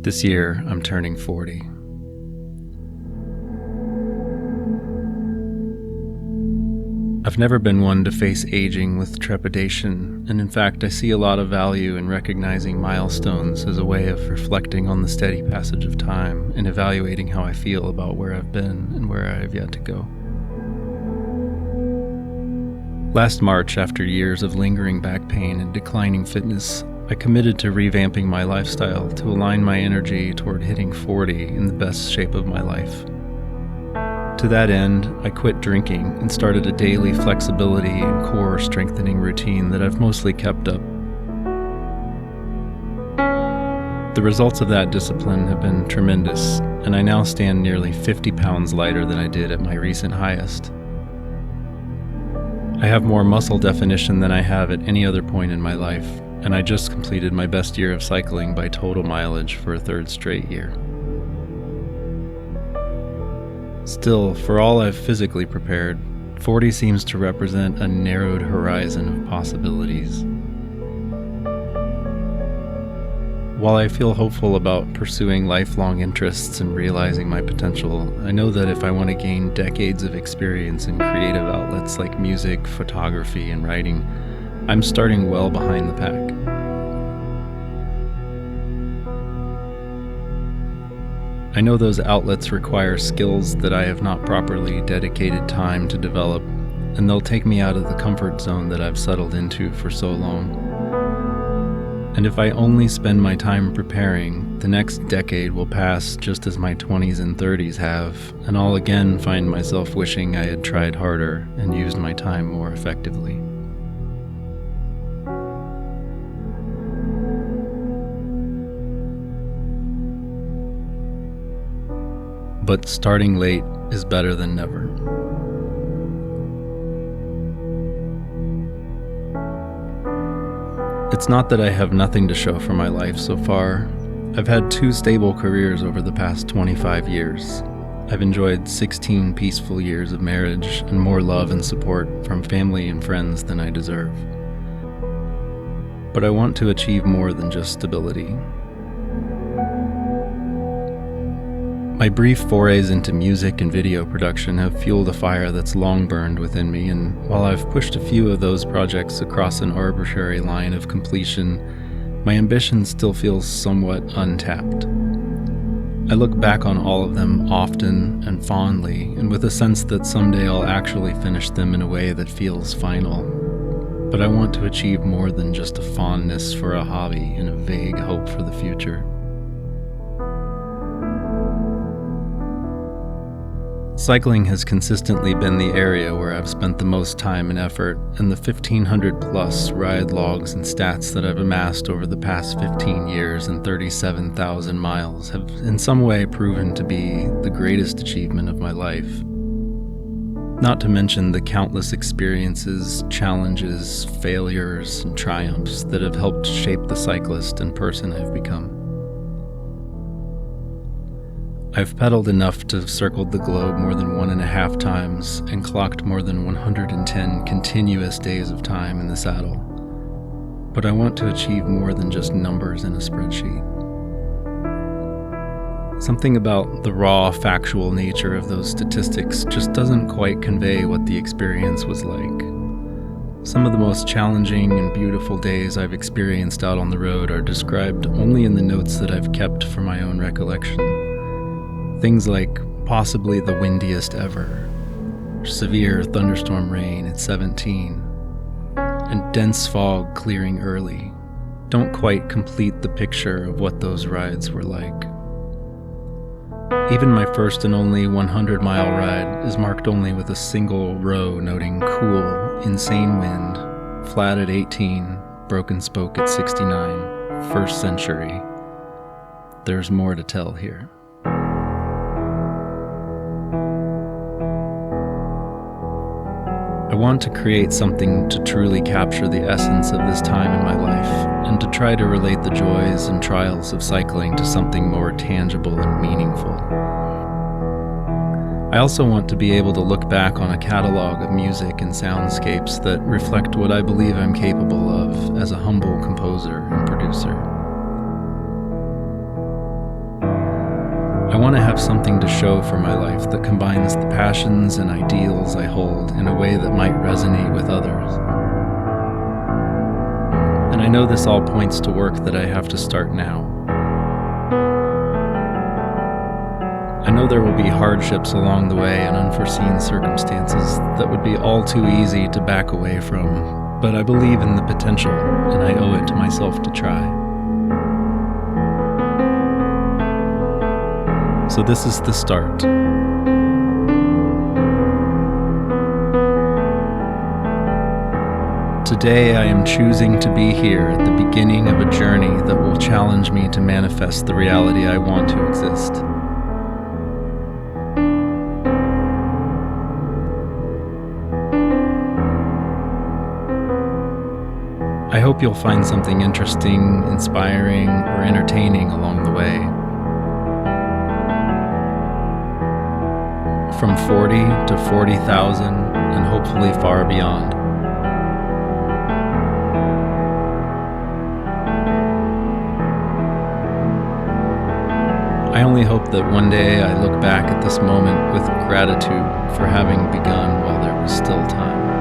This year, I'm turning 40. I've never been one to face aging with trepidation, and in fact, I see a lot of value in recognizing milestones as a way of reflecting on the steady passage of time and evaluating how I feel about where I've been and where I have yet to go. Last March, after years of lingering back pain and declining fitness, I committed to revamping my lifestyle to align my energy toward hitting 40 in the best shape of my life. To that end, I quit drinking and started a daily flexibility and core strengthening routine that I've mostly kept up. The results of that discipline have been tremendous, and I now stand nearly 50 pounds lighter than I did at my recent highest. I have more muscle definition than I have at any other point in my life, and I just completed my best year of cycling by total mileage for a third straight year. Still, for all I've physically prepared, 40 seems to represent a narrowed horizon of possibilities. While I feel hopeful about pursuing lifelong interests and realizing my potential, I know that if I want to gain decades of experience in creative outlets like music, photography, and writing, I'm starting well behind the pack. I know those outlets require skills that I have not properly dedicated time to develop, and they'll take me out of the comfort zone that I've settled into for so long. And if I only spend my time preparing, the next decade will pass just as my 20s and 30s have, and I'll again find myself wishing I had tried harder and used my time more effectively. But starting late is better than never. It's not that I have nothing to show for my life so far. I've had 2 stable careers over the past 25 years. I've enjoyed 16 peaceful years of marriage and more love and support from family and friends than I deserve. But I want to achieve more than just stability. My brief forays into music and video production have fueled a fire that's long burned within me, and while I've pushed a few of those projects across an arbitrary line of completion, my ambition still feels somewhat untapped. I look back on all of them often and fondly, and with a sense that someday I'll actually finish them in a way that feels final. But I want to achieve more than just a fondness for a hobby and a vague hope for the future. Cycling has consistently been the area where I've spent the most time and effort, and the 1,500 plus ride logs and stats that I've amassed over the past 15 years and 37,000 miles have in some way proven to be the greatest achievement of my life. Not to mention the countless experiences, challenges, failures, and triumphs that have helped shape the cyclist and person I've become. I've pedaled enough to have circled the globe more than 1.5 times and clocked more than 110 continuous days of time in the saddle. But I want to achieve more than just numbers in a spreadsheet. Something about the raw, factual nature of those statistics just doesn't quite convey what the experience was like. Some of the most challenging and beautiful days I've experienced out on the road are described only in the notes that I've kept for my own recollection. Things like possibly the windiest ever, severe thunderstorm rain at 17, and dense fog clearing early don't quite complete the picture of what those rides were like. Even my first and only 100-mile ride is marked only with a single row noting cool, insane wind, flat at 18, broken spoke at 69, first century. There's more to tell here. I want to create something to truly capture the essence of this time in my life, and to try to relate the joys and trials of cycling to something more tangible and meaningful. I also want to be able to look back on a catalog of music and soundscapes that reflect what I believe I'm capable of as a humble composer and producer. I want to have something to show for my life that combines the passions and ideals I hold in a way that might resonate with others. And I know this all points to work that I have to start now. I know there will be hardships along the way and unforeseen circumstances that would be all too easy to back away from, but I believe in the potential, and I owe it to myself to try. So this is the start. Today I am choosing to be here at the beginning of a journey that will challenge me to manifest the reality I want to exist. I hope you'll find something interesting, inspiring, or entertaining along the way. From 40 to 40,000, and hopefully far beyond. I only hope that one day I look back at this moment with gratitude for having begun while there was still time.